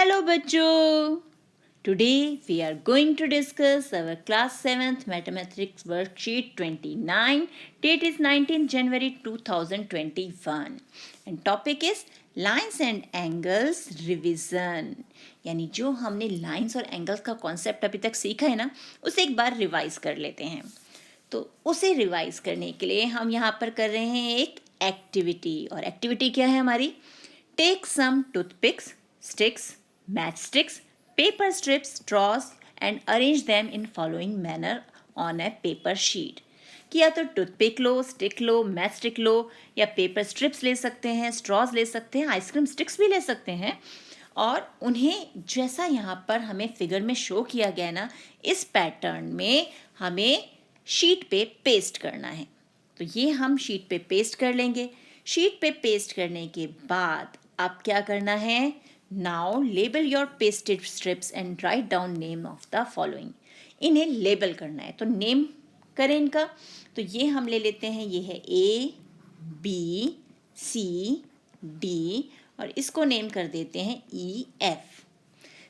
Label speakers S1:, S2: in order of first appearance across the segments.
S1: Hello बच्चों, today we are going to discuss our class 7th mathematics worksheet 29. Date is 19th January 2021 and topic is lines and angles revision. यानी जो हमने lines और angles का concept अभी तक सीखा है ना, उसे एक बार रिवाइज कर लेते हैं. तो उसे रिवाइज करने के लिए हम यहाँ पर कर रहे हैं एक एक्टिविटी. और एक्टिविटी क्या है हमारी? Take some toothpicks, sticks, matchsticks, paper strips, straws and arrange them in following manner on a paper sheet. कि या तो टूथपिक लो, स्टिक लो, मैच स्टिक लो या पेपर स्ट्रिप्स ले सकते हैं, स्ट्रॉज ले सकते हैं, आइसक्रीम स्टिक्स भी ले सकते हैं और उन्हें जैसा यहाँ पर हमें फिगर में शो किया गया ना, इस पैटर्न में हमें शीट पे पेस्ट करना है. तो ये हम शीट पे पेस्ट कर लेंगे. शीट पे पेस्ट करने के बाद अब क्या करना है? Now label your pasted strips and write down name of the following. इन्हें लेबल करना है तो नेम करें इनका. तो ये हम ले लेते हैं, ये है A, B, C, D और इसको नेम कर देते हैं E, F.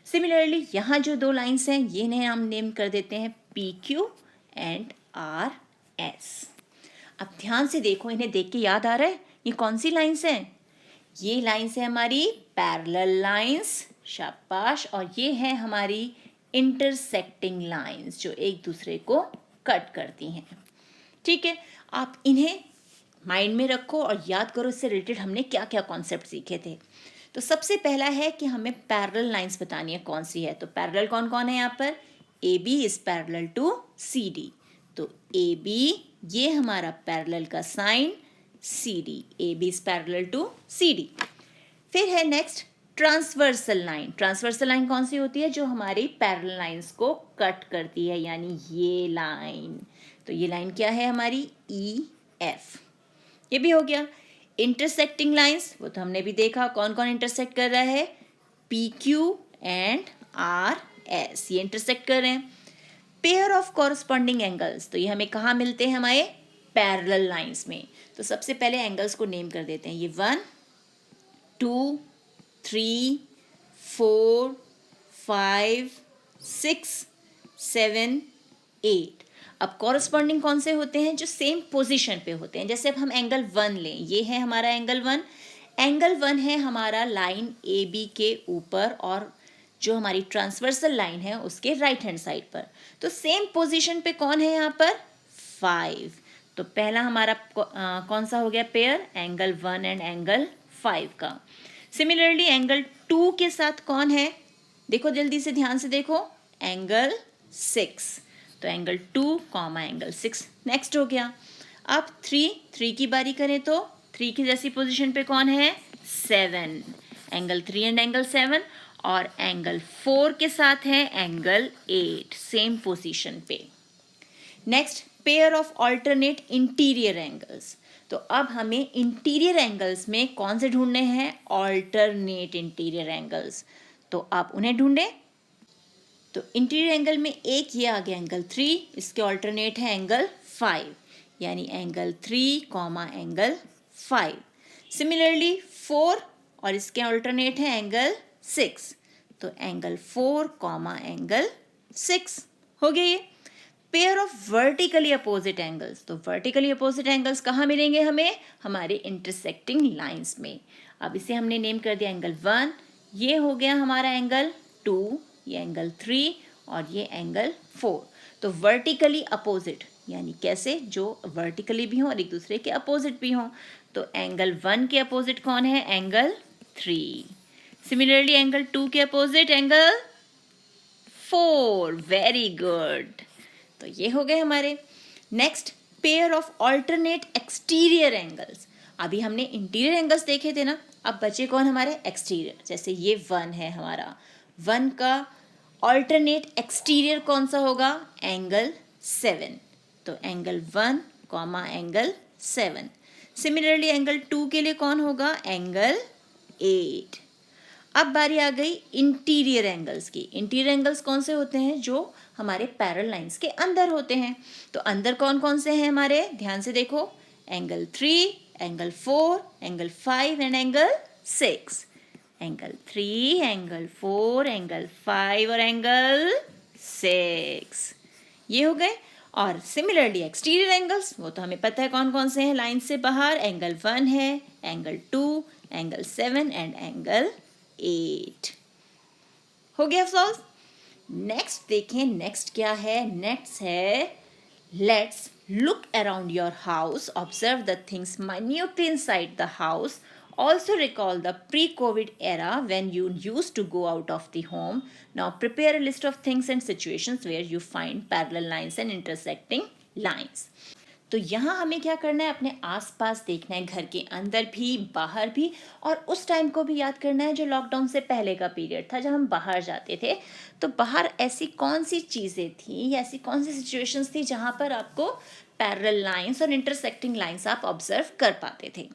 S1: सिमिलरली यहाँ जो दो लाइंस हैं ये इन्हें हम नेम कर देते हैं P, Q and R, S. अब ध्यान से देखो, इन्हें देख के याद आ रहा है ये कौन सी लाइंस हैं? ये लाइंस है हमारी पैरेलल लाइंस, शाबाश. और ये है हमारी इंटरसेक्टिंग लाइंस जो एक दूसरे को कट करती हैं. ठीक है, आप इन्हें माइंड में रखो और याद करो इससे रिलेटेड हमने क्या क्या कॉन्सेप्ट सीखे थे. तो सबसे पहला है कि हमें पैरेलल लाइंस बतानी है कौन सी है. तो पैरेलल कौन कौन है यहाँ पर? A B is parallel to C D. तो ए बी ये हमारा पैरेलल का sign, CD. AB is parallel to CD. फिर है next transversal line. Transversal line कौन सी होती है? जो हमारी पैरेलल लाइंस को कट करती है, यानी ये लाइन. तो ये लाइन क्या है हमारी? EF. ये भी हो गया. इंटरसेक्टिंग लाइंस वो तो हमने भी देखा, कौन कौन इंटरसेक्ट कर रहा है? PQ एंड RS ये इंटरसेक्ट कर रहे हैं. पेयर ऑफ कॉरस्पॉन्डिंग एंगल्स, तो ये हमें कहाँ मिलते हैं? हमारे पैरेलल लाइंस में. तो सबसे पहले एंगल्स को नेम कर देते हैं. ये 1, 2, 3, 4, 5, 6, 7, 8. अब कॉरस्पॉन्डिंग कौन से होते हैं? जो सेम पोजीशन पे होते हैं. जैसे अब हम एंगल 1 लें, ये है हमारा एंगल 1. एंगल 1 है हमारा लाइन ए बी के ऊपर और जो हमारी ट्रांसवर्सल लाइन है उसके राइट हैंड साइड पर. तो सेम पोजीशन पे कौन है यहाँ पर? 5. तो पहला हमारा कौन सा हो गया पेयर? एंगल 1 एंड एंगल 5 का. सिमिलरली एंगल 2 के साथ कौन है? देखो जल्दी से ध्यान से देखो, एंगल 6. तो एंगल 2 कॉमा एंगल 6 नेक्स्ट हो गया. अब 3 की बारी करें तो 3 की जैसी पोजीशन पे कौन है? 7. Angle 3 and angle 7. और एंगल 4 के साथ है एंगल 8 सेम पोजीशन पे. Next pair of alternate interior angles. तो अब हमें इंटीरियर एंगल्स में कौन से ढूंढने हैं? Alternate interior angles. तो आप उन्हें ढूंढें. तो इंटीरियर एंगल में एक ये आ गया एंगल 3, इसके ऑल्टरनेट है एंगल 5, यानी एंगल 3 कॉमा एंगल 5. सिमिलरली 4 और इसके ऑल्टरनेट है एंगल 6. तो एंगल 4 कॉमा एंगल 6 हो गया ये. Pair of vertically opposite angles. तो वर्टिकली अपोजिट एंगल्स कहाँ मिलेंगे हमें? हमारे इंटरसेक्टिंग लाइंस में. अब इसे हमने नेम कर दिया एंगल 1. ये हो गया हमारा एंगल 2, ये एंगल 3 और ये एंगल 4. तो वर्टिकली अपोजिट यानी कैसे? जो वर्टिकली भी हों और एक दूसरे के अपोजिट भी हों. तो एंगल 1 के अपोजिट कौन है? एंगल 3. सिमिलरली एंगल 2 के अपोजिट एंगल 4. Very good. तो ये हो गए हमारे. Next pair of alternate exterior angles. अभी हमने इंटीरियर एंगल्स देखे थे ना, अब बचे कौन हमारे? एक्सटीरियर. जैसे ये 1 है हमारा, 1 का ऑल्टरनेट एक्सटीरियर कौन सा होगा? एंगल 7. तो angle 1 comma angle 7. Similarly angle 2 के लिए कौन होगा? एंगल 8. अब बारी आ गई इंटीरियर एंगल्स की. इंटीरियर एंगल्स कौन से होते हैं? जो हमारे पैरेलल लाइंस के अंदर होते हैं. तो अंदर कौन कौन से हैं हमारे? ध्यान से देखो, angle 3, angle 4, angle 5 and angle 6. Angle 3, angle 4, angle 5 और एंगल 6। ये हो गए। और सिमिलरली एक्सटीरियर एंगल्स, वो तो हमें पता है कौन कौन से हैं लाइन से बाहर। एंगल 1 है, एंगल 2, एंगल 7 एंड एंगल 8। हो गया सॉल्व। नेक्स्ट देखें, नेक्स्ट क्या है। नेक्स्ट है let's look around your house, observe the things minutely inside the house. Also recall the pre-COVID era when you used to go out of the home. Now prepare a list of things and situations where you find parallel lines and intersecting lines. तो यहाँ हमें क्या करना है, अपने आसपास देखना है, घर के अंदर भी बाहर भी, और उस टाइम को भी याद करना है जो लॉकडाउन से पहले का पीरियड था, जब हम बाहर जाते थे। तो बाहर ऐसी कौन सी चीज़ें थी या ऐसी कौन सी सिचुएशंस थी जहाँ पर आपको पैरेलल लाइंस और इंटरसेक्टिंग लाइंस आप ऑब्जर्व कर पाते थे।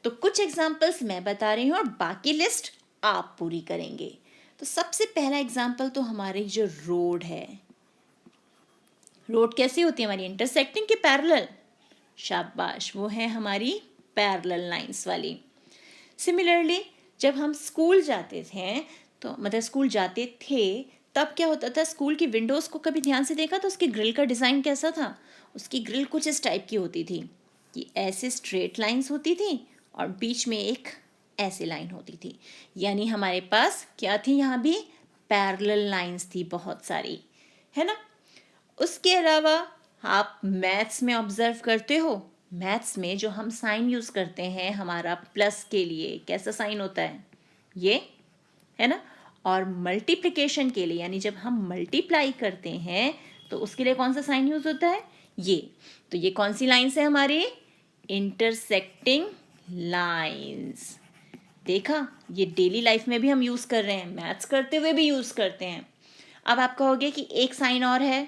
S1: तो कुछ एग्जाम्पल्स मैं बता रही हूँ और बाकी लिस्ट आप पूरी करेंगे। तो सबसे पहला एग्जाम्पल तो हमारी जो रोड है, रोड कैसी होती है हमारी, इंटरसेक्टिंग के पैरेलल। शाबाश, वो है हमारी पैरेलल लाइंस वाली। सिमिलरली जब हम स्कूल जाते थे, तो मतलब स्कूल जाते थे तब क्या होता था, स्कूल की विंडोज़ को कभी ध्यान से देखा तो उसकी ग्रिल का डिज़ाइन कैसा था। उसकी ग्रिल कुछ इस टाइप की होती थी कि ऐसे स्ट्रेट लाइंस होती थी और बीच में एक ऐसे लाइन होती थी। यानी हमारे पास क्या थी, यहाँ भी पैरेलल लाइंस थी बहुत सारी, है ना। उसके अलावा आप मैथ्स में ऑब्जर्व करते हो, मैथ्स में जो हम साइन यूज़ करते हैं हमारा प्लस के लिए, कैसा साइन होता है, ये है ना। और मल्टीप्लिकेशन के लिए, यानी जब हम मल्टीप्लाई करते हैं तो उसके लिए कौन सा साइन यूज़ होता है, ये। तो ये कौन सी लाइन्स है हमारी, इंटरसेक्टिंग लाइन्स। देखा, ये डेली लाइफ में भी हम यूज़ कर रहे हैं, मैथ्स करते हुए भी यूज़ करते हैं। अब आप कहोगे कि एक साइन और है,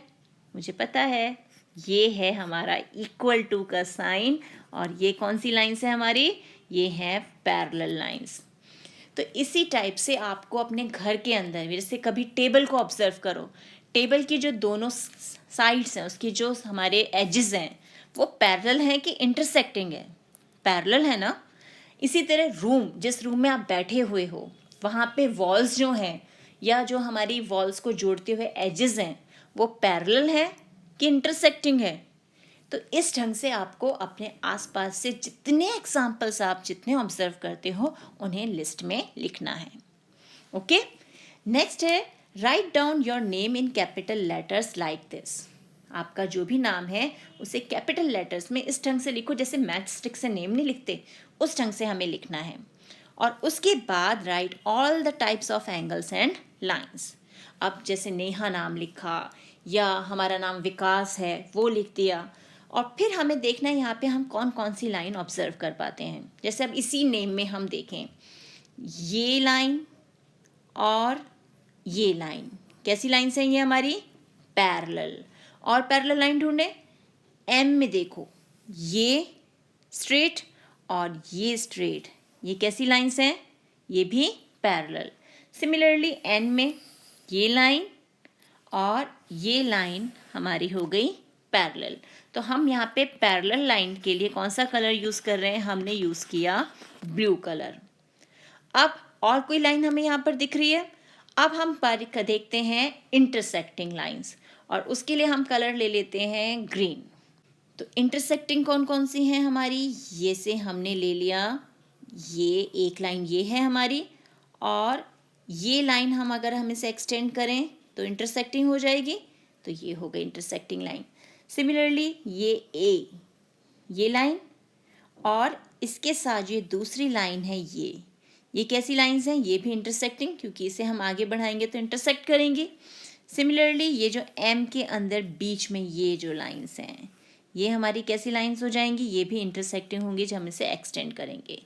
S1: मुझे पता है, ये है हमारा इक्वल टू का साइन। और ये कौन सी लाइन्स है हमारी, ये है पैरेलल लाइन्स। तो इसी टाइप से आपको अपने घर के अंदर, जैसे कभी टेबल को ऑब्जर्व करो, टेबल की जो दोनों साइड्स हैं, उसकी जो हमारे एजेस हैं, वो पैरेलल हैं कि इंटरसेक्टिंग है, पैरेलल है ना। इसी तरह रूम, जिस रूम में आप बैठे हुए हो, वहाँ पे वॉल्स जो हैं या जो हमारी वॉल्स को जोड़ते हुए एजेस हैं, वो पैरेलल है कि इंटरसेक्टिंग है। तो इस ढंग से आपको अपने आसपास से जितने एग्जाम्पल्स आप जितने ऑब्जर्व करते हो उन्हें लिस्ट में लिखना है। ओके, नेक्स्ट है write down your name in capital letters like this. आपका जो भी नाम है उसे कैपिटल लेटर्स में इस ढंग से लिखो, जैसे मैच स्टिक से नेम नहीं लिखते, उस ढंग से हमें लिखना है। और उसके बाद right all the types of angles and lines. अब जैसे नेहा नाम लिखा या हमारा नाम विकास है वो लिख दिया, और फिर हमें देखना है यहाँ पे हम कौन कौन सी लाइन ऑब्जर्व कर पाते हैं। जैसे अब इसी नेम में हम देखें, ये लाइन और ये लाइन कैसी लाइन्स हैं, ये हमारी पैरेलल। और पैरेलल लाइन ढूंढे, एम में देखो, ये स्ट्रेट और ये स्ट्रेट, ये कैसी लाइन्स हैं, ये भी पैरेलल। सिमिलरली एन में ये लाइन और ये लाइन हमारी हो गई पैरेलल। तो हम यहाँ पे पैरेलल लाइन के लिए कौन सा कलर यूज़ कर रहे हैं, हमने यूज़ किया ब्लू कलर। अब और कोई लाइन हमें यहाँ पर दिख रही है, अब हम देखते हैं इंटरसेक्टिंग लाइंस, और उसके लिए हम कलर ले लेते हैं ग्रीन। तो इंटरसेक्टिंग कौन कौन सी हैं हमारी, ये से हमने ले लिया, ये एक लाइन ये है हमारी, और ये लाइन हम अगर हम इसे एक्सटेंड करें तो इंटरसेक्टिंग हो जाएगी, तो ये हो गई इंटरसेक्टिंग लाइन। सिमिलरली ये लाइन और इसके साथ ये दूसरी लाइन है, ये कैसी लाइंस हैं, ये भी इंटरसेक्टिंग, क्योंकि इसे हम आगे बढ़ाएंगे तो इंटरसेक्ट करेंगी। सिमिलरली ये जो एम के अंदर बीच में ये जो लाइंस हैं, ये हमारी कैसी लाइंस हो जाएंगी, ये भी इंटरसेक्टिंग होंगी जब हम इसे एक्सटेंड करेंगे।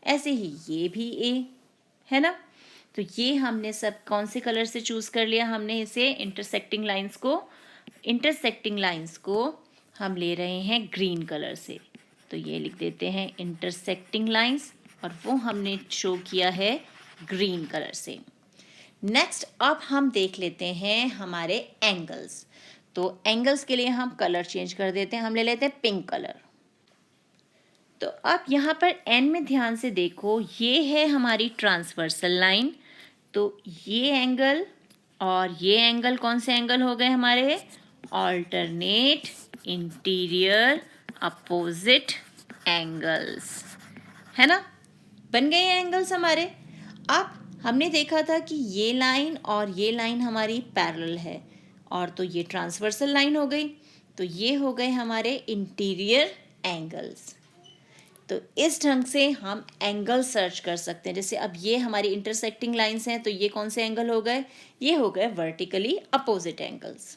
S1: ऐसे ही ये भी ए है ना। तो ये हमने सब कौन से कलर से चूज़ कर लिया, हमने इसे इंटरसेक्टिंग लाइंस को हम ले रहे हैं ग्रीन कलर से। तो ये लिख देते हैं इंटरसेक्टिंग लाइंस, और वो हमने शो किया है ग्रीन कलर से। नेक्स्ट अब हम देख लेते हैं हमारे एंगल्स। तो एंगल्स के लिए हम कलर चेंज कर देते हैं, हम ले लेते हैं पिंक कलर। तो अब यहाँ पर एन में ध्यान से देखो, ये है हमारी ट्रांसवर्सल लाइन। तो ये एंगल और ये एंगल कौन से एंगल हो गए हमारे? ऑल्टरनेट इंटीरियर अपोजिट एंगल्स, है ना? बन गए ये एंगल्स हमारे। अब हमने देखा था कि ये लाइन और ये लाइन हमारी पैरेलल है, और तो ये ट्रांसवर्सल लाइन हो गई, तो ये हो गए हमारे इंटीरियर एंगल्स। तो इस ढंग से हम एंगल सर्च कर सकते हैं। जैसे अब ये हमारी इंटरसेक्टिंग लाइंस हैं, तो ये कौन से एंगल हो गए? ये हो गए वर्टिकली अपोजिट एंगल्स।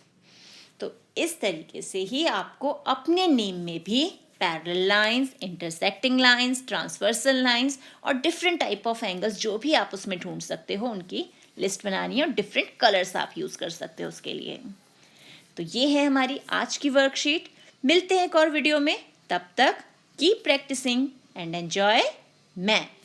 S1: तो इस तरीके से ही आपको अपने नेम में भी parallel lines, intersecting lines, transversal lines और डिफरेंट टाइप ऑफ एंगल्स जो भी आप उसमें ढूंढ सकते हो, उनकी लिस्ट बनानी है और डिफरेंट कलर्स आप यूज़ कर सकते हो उसके लिए। तो ये है हमारी आज की वर्कशीट। मिलते हैं एक और वीडियो में, तब तक keep practicing and enjoy math.